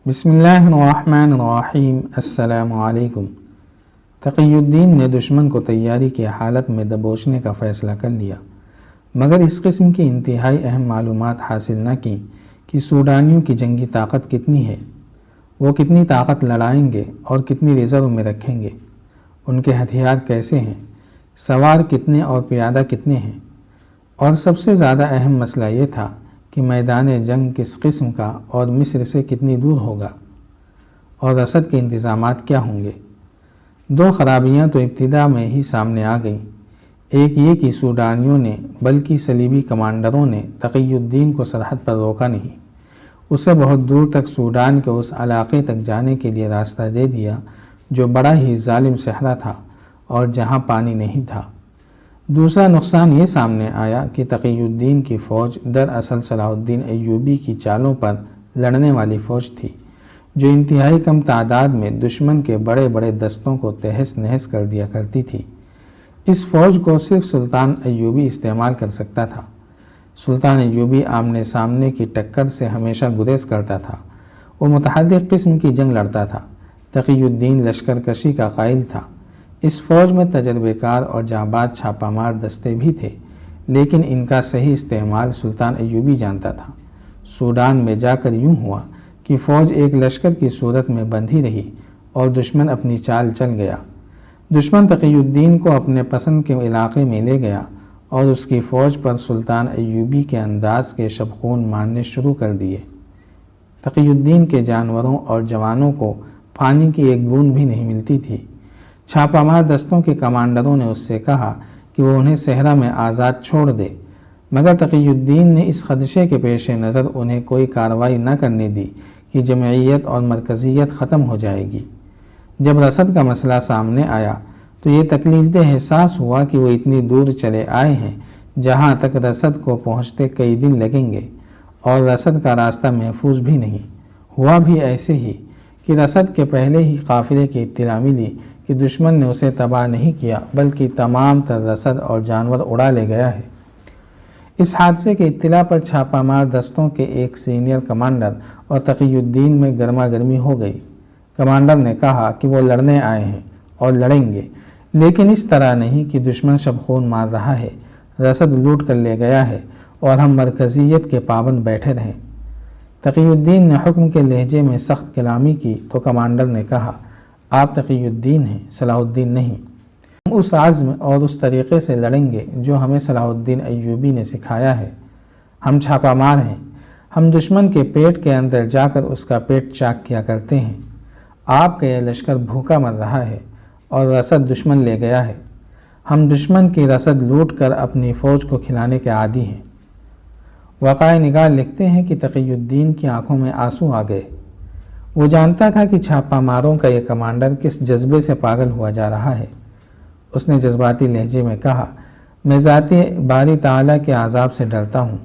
بسم اللہ الرحمن الرحیم۔ السلام علیکم۔ تقی الدین نے دشمن کو تیاری کی حالت میں دبوچنے کا فیصلہ کر لیا، مگر اس قسم کی انتہائی اہم معلومات حاصل نہ کی کہ سوڈانیوں کی جنگی طاقت کتنی ہے، وہ کتنی طاقت لڑائیں گے اور کتنی ریزرو میں رکھیں گے، ان کے ہتھیار کیسے ہیں، سوار کتنے اور پیادہ کتنے ہیں، اور سب سے زیادہ اہم مسئلہ یہ تھا کہ میدان جنگ کس قسم کا اور مصر سے کتنی دور ہوگا، اور رسد کے انتظامات کیا ہوں گے۔ دو خرابیاں تو ابتدا میں ہی سامنے آ گئیں۔ ایک یہ کہ سوڈانیوں نے بلکہ صلیبی کمانڈروں نے تقی الدین کو سرحد پر روکا نہیں، اسے بہت دور تک سوڈان کے اس علاقے تک جانے کے لیے راستہ دے دیا جو بڑا ہی ظالم صحرا تھا اور جہاں پانی نہیں تھا۔ دوسرا نقصان یہ سامنے آیا کہ تقی الدین کی فوج دراصل صلاح الدین ایوبی کی چالوں پر لڑنے والی فوج تھی، جو انتہائی کم تعداد میں دشمن کے بڑے بڑے دستوں کو تہس نہس کر دیا کرتی تھی۔ اس فوج کو صرف سلطان ایوبی استعمال کر سکتا تھا۔ سلطان ایوبی آمنے سامنے کی ٹکر سے ہمیشہ گریز کرتا تھا، وہ متحرک قسم کی جنگ لڑتا تھا۔ تقی الدین لشکر کشی کا قائل تھا۔ اس فوج میں تجربے کار اور جانباز چھاپہ مار دستے بھی تھے، لیکن ان کا صحیح استعمال سلطان ایوبی جانتا تھا۔ سوڈان میں جا کر یوں ہوا کہ فوج ایک لشکر کی صورت میں بندھی رہی اور دشمن اپنی چال چل گیا۔ دشمن تقی الدین کو اپنے پسند کے علاقے میں لے گیا اور اس کی فوج پر سلطان ایوبی کے انداز کے شبخون مارنے شروع کر دیے۔ تقی الدین کے جانوروں اور جوانوں کو پانی کی ایک بوند بھی نہیں ملتی تھی۔ چھاپہ مار دستوں کے کمانڈروں نے اس سے کہا کہ وہ انہیں صحرا میں آزاد چھوڑ دے، مگر تقی الدین نے اس خدشے کے پیش نظر انہیں کوئی کارروائی نہ کرنے دی کہ جمعیت اور مرکزیت ختم ہو جائے گی۔ جب رسد کا مسئلہ سامنے آیا تو یہ تکلیف دہ احساس ہوا کہ وہ اتنی دور چلے آئے ہیں جہاں تک رسد کو پہنچتے کئی دن لگیں گے، اور رسد کا راستہ محفوظ بھی نہیں۔ ہوا بھی ایسے ہی کہ رسد کے پہلے ہی قافلے کی اطلاع ملی کہ دشمن نے اسے تباہ نہیں کیا بلکہ تمام تر رسد اور جانور اڑا لے گیا ہے۔ اس حادثے کی اطلاع پر چھاپہ مار دستوں کے ایک سینئر کمانڈر اور تقی الدین میں گرما گرمی ہو گئی۔ کمانڈر نے کہا کہ وہ لڑنے آئے ہیں اور لڑیں گے، لیکن اس طرح نہیں کہ دشمن شبخون مار رہا ہے، رسد لوٹ کر لے گیا ہے اور ہم مرکزیت کے پابند بیٹھے رہیں۔ تقی الدین نے حکم کے لہجے میں سخت کلامی کی تو کمانڈر نے کہا، آپ تقی الدین ہیں، صلاح الدین نہیں۔ ہم اس عزم اور اس طریقے سے لڑیں گے جو ہمیں صلاح الدین ایوبی نے سکھایا ہے۔ ہم چھاپہ مار ہیں، ہم دشمن کے پیٹ کے اندر جا کر اس کا پیٹ چاک کیا کرتے ہیں۔ آپ کا یہ لشکر بھوکا مر رہا ہے اور رسد دشمن لے گیا ہے۔ ہم دشمن کی رسد لوٹ کر اپنی فوج کو کھلانے کے عادی ہیں۔ وقائع نگار لکھتے ہیں کہ تقی الدین کی آنکھوں میں آنسو آ گئے۔ وہ جانتا تھا کہ چھاپہ ماروں کا یہ کمانڈر کس جذبے سے پاگل ہوا جا رہا ہے۔ اس نے جذباتی لہجے میں کہا، میں ذاتی باری تعالیٰ کے عذاب سے ڈرتا ہوں۔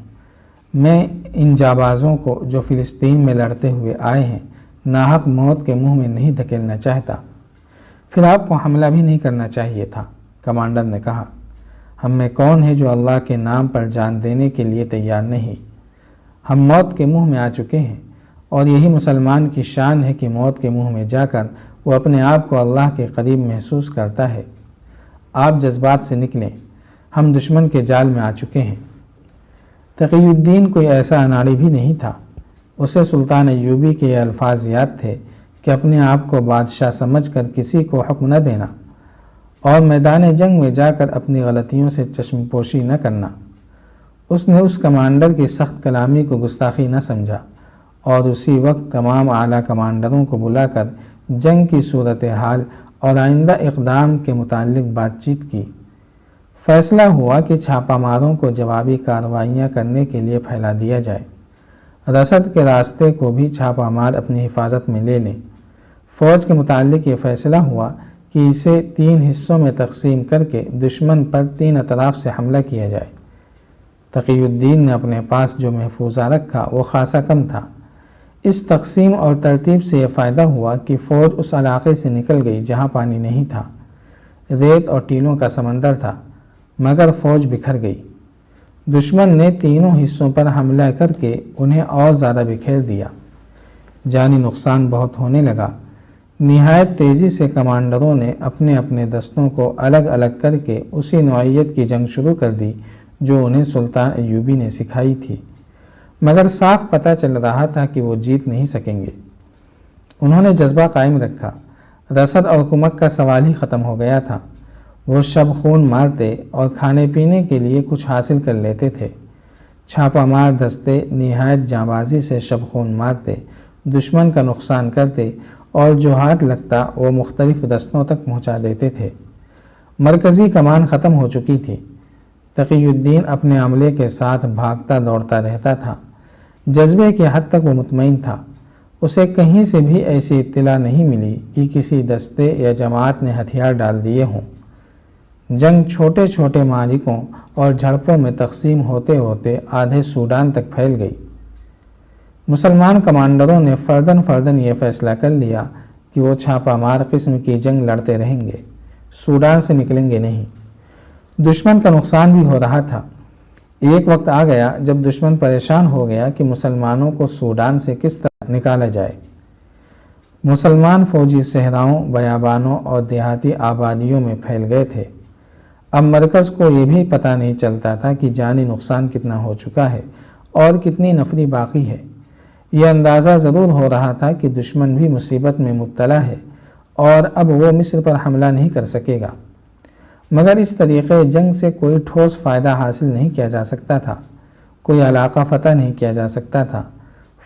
میں ان جانبازوں کو جو فلسطین میں لڑتے ہوئے آئے ہیں ناحق موت کے منہ میں نہیں دھکیلنا چاہتا۔ پھر آپ کو حملہ بھی نہیں کرنا چاہیے تھا، کمانڈر نے کہا۔ ہم میں کون ہے جو اللہ کے نام پر جان دینے کے لیے تیار نہیں؟ ہم موت کے منہ میں آ چکے ہیں، اور یہی مسلمان کی شان ہے کہ موت کے منہ میں جا کر وہ اپنے آپ کو اللہ کے قریب محسوس کرتا ہے۔ آپ جذبات سے نکلیں، ہم دشمن کے جال میں آ چکے ہیں۔ تقی الدین کوئی ایسا اناڑی بھی نہیں تھا۔ اسے سلطان ایوبی کے یہ الفاظ یاد تھے کہ اپنے آپ کو بادشاہ سمجھ کر کسی کو حکم نہ دینا اور میدان جنگ میں جا کر اپنی غلطیوں سے چشم پوشی نہ کرنا۔ اس نے اس کمانڈر کی سخت کلامی کو گستاخی نہ سمجھا اور اسی وقت تمام اعلیٰ کمانڈروں کو بلا کر جنگ کی صورتحال اور آئندہ اقدام کے متعلق بات چیت کی۔ فیصلہ ہوا کہ چھاپہ ماروں کو جوابی کارروائیاں کرنے کے لیے پھیلا دیا جائے۔ رسد کے راستے کو بھی چھاپہ مار اپنی حفاظت میں لے لیں۔ فوج کے متعلق یہ فیصلہ ہوا کہ اسے 3 حصوں میں تقسیم کر کے دشمن پر 3 اطراف سے حملہ کیا جائے۔ تقی الدین نے اپنے پاس جو محفوظہ رکھا وہ خاصا کم تھا۔ اس تقسیم اور ترتیب سے یہ فائدہ ہوا کہ فوج اس علاقے سے نکل گئی جہاں پانی نہیں تھا، ریت اور ٹیلوں کا سمندر تھا، مگر فوج بکھر گئی۔ دشمن نے تینوں حصوں پر حملہ کر کے انہیں اور زیادہ بکھیر دیا۔ جانی نقصان بہت ہونے لگا۔ نہایت تیزی سے کمانڈروں نے اپنے اپنے دستوں کو الگ الگ کر کے اسی نوعیت کی جنگ شروع کر دی جو انہیں سلطان ایوبی نے سکھائی تھی، مگر صاف پتہ چل رہا تھا کہ وہ جیت نہیں سکیں گے۔ انہوں نے جذبہ قائم رکھا۔ رسد اور کمک کا سوال ہی ختم ہو گیا تھا۔ وہ شب خون مارتے اور کھانے پینے کے لیے کچھ حاصل کر لیتے تھے۔ چھاپہ مار دستے نہایت جانبازی سے شب خون مارتے، دشمن کا نقصان کرتے اور جو ہاتھ لگتا وہ مختلف دستوں تک پہنچا دیتے تھے۔ مرکزی کمان ختم ہو چکی تھی۔ تقی الدین اپنے عملے کے ساتھ بھاگتا دوڑتا رہتا تھا۔ جذبے کی حد تک وہ مطمئن تھا۔ اسے کہیں سے بھی ایسی اطلاع نہیں ملی کہ کسی دستے یا جماعت نے ہتھیار ڈال دیے ہوں۔ جنگ چھوٹے چھوٹے معرکوں اور جھڑپوں میں تقسیم ہوتے ہوتے آدھے سوڈان تک پھیل گئی۔ مسلمان کمانڈروں نے فرداً یہ فیصلہ کر لیا کہ وہ چھاپہ مار قسم کی جنگ لڑتے رہیں گے، سوڈان سے نکلیں گے نہیں۔ دشمن کا نقصان بھی ہو رہا تھا۔ ایک وقت آ گیا جب دشمن پریشان ہو گیا کہ مسلمانوں کو سوڈان سے کس طرح نکالا جائے۔ مسلمان فوجی صحراؤں، بیابانوں اور دیہاتی آبادیوں میں پھیل گئے تھے۔ اب مرکز کو یہ بھی پتہ نہیں چلتا تھا کہ جانی نقصان کتنا ہو چکا ہے اور کتنی نفری باقی ہے۔ یہ اندازہ ضرور ہو رہا تھا کہ دشمن بھی مصیبت میں مبتلا ہے اور اب وہ مصر پر حملہ نہیں کر سکے گا، مگر اس طریقے جنگ سے کوئی ٹھوس فائدہ حاصل نہیں کیا جا سکتا تھا، کوئی علاقہ فتح نہیں کیا جا سکتا تھا،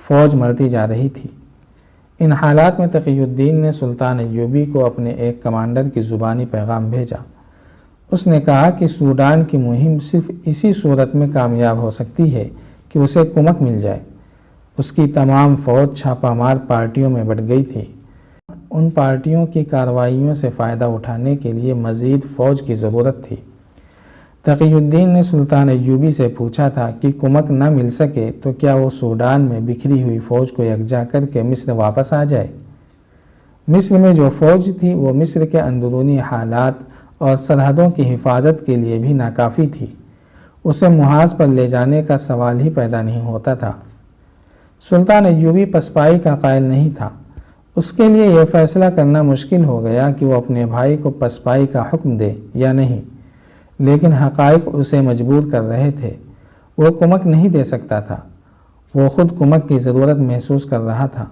فوج مرتی جا رہی تھی۔ ان حالات میں تقی الدین نے سلطان ایوبی کو اپنے ایک کمانڈر کی زبانی پیغام بھیجا۔ اس نے کہا کہ سوڈان کی مہم صرف اسی صورت میں کامیاب ہو سکتی ہے کہ اسے کمک مل جائے۔ اس کی تمام فوج چھاپہ مار پارٹیوں میں بٹ گئی تھی۔ ان پارٹیوں کی کارروائیوں سے فائدہ اٹھانے کے لیے مزید فوج کی ضرورت تھی۔ تقی الدین نے سلطان ایوبی سے پوچھا تھا کہ کمک نہ مل سکے تو کیا وہ سوڈان میں بکھری ہوئی فوج کو یکجا کر کے مصر واپس آ جائے۔ مصر میں جو فوج تھی وہ مصر کے اندرونی حالات اور سرحدوں کی حفاظت کے لیے بھی ناکافی تھی۔ اسے محاذ پر لے جانے کا سوال ہی پیدا نہیں ہوتا تھا۔ سلطان ایوبی پسپائی کا قائل نہیں تھا۔ اس کے لیے یہ فیصلہ کرنا مشکل ہو گیا کہ وہ اپنے بھائی کو پسپائی کا حکم دے یا نہیں، لیکن حقائق اسے مجبور کر رہے تھے۔ وہ کمک نہیں دے سکتا تھا، وہ خود کمک کی ضرورت محسوس کر رہا تھا۔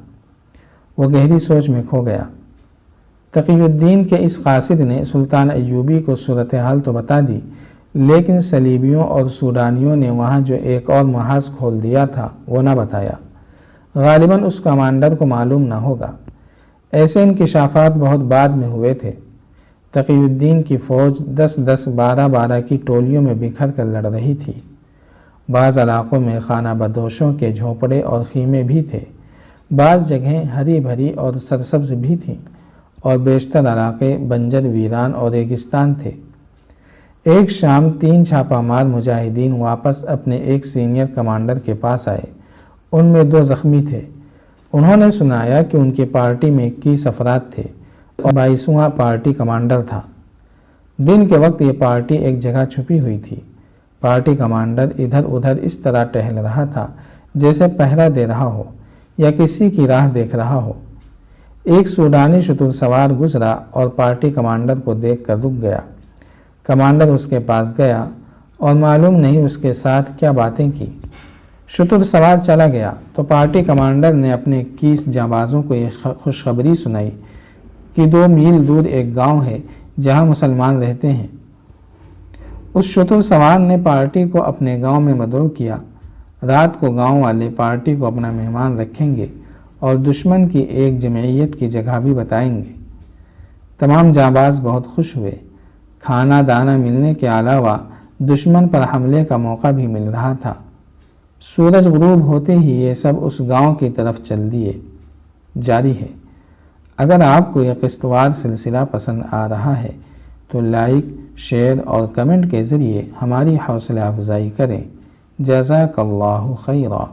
وہ گہری سوچ میں کھو گیا۔ تقی الدین کے اس قاصد نے سلطان ایوبی کو صورتحال تو بتا دی، لیکن صلیبیوں اور سوڈانیوں نے وہاں جو ایک اور محاذ کھول دیا تھا وہ نہ بتایا۔ غالباً اس کمانڈر کو معلوم نہ ہوگا۔ ایسے انکشافات بہت بعد میں ہوئے تھے۔ تقی الدین کی فوج 10-10، 12-12 کی ٹولیوں میں بکھر کر لڑ رہی تھی۔ بعض علاقوں میں خانہ بدوشوں کے جھونپڑے اور خیمے بھی تھے، بعض جگہیں ہری بھری اور سرسبز بھی تھیں، اور بیشتر علاقے بنجر، ویران اور ریگستان تھے۔ ایک شام 3 چھاپہ مار مجاہدین واپس اپنے ایک سینئر کمانڈر کے پاس آئے۔ ان میں 2 زخمی تھے۔ انہوں نے سنایا کہ ان کی پارٹی میں 21 افراد تھے اور 22واں پارٹی کمانڈر تھا۔ دن کے وقت یہ پارٹی ایک جگہ چھپی ہوئی تھی۔ پارٹی کمانڈر ادھر ادھر اس طرح ٹہل رہا تھا جیسے پہرا دے رہا ہو یا کسی کی راہ دیکھ رہا ہو۔ ایک سوڈانی شتر سوار گزرا اور پارٹی کمانڈر کو دیکھ کر رک گیا۔ کمانڈر اس کے پاس گیا اور معلوم نہیں اس کے ساتھ کیا باتیں کی۔ شتر سوار چلا گیا تو پارٹی کمانڈر نے اپنے 21 جانبازوں کو یہ خوشخبری سنائی کہ 2 میل دور ایک گاؤں ہے جہاں مسلمان رہتے ہیں۔ اس شتر سوار نے پارٹی کو اپنے گاؤں میں مدعو کیا۔ رات کو گاؤں والے پارٹی کو اپنا مہمان رکھیں گے اور دشمن کی ایک جمعیت کی جگہ بھی بتائیں گے۔ تمام جانباز بہت خوش ہوئے۔ کھانا دانا ملنے کے علاوہ دشمن پر حملے کا موقع بھی مل رہا تھا۔ سورج غروب ہوتے ہی یہ سب اس گاؤں کی طرف چل دیے۔ جاری ہے۔ اگر آپ کو یہ قسط وار سلسلہ پسند آ رہا ہے تو لائک، شیئر اور کمنٹ کے ذریعے ہماری حوصلہ افزائی کریں۔ جزاک اللہ خیرا۔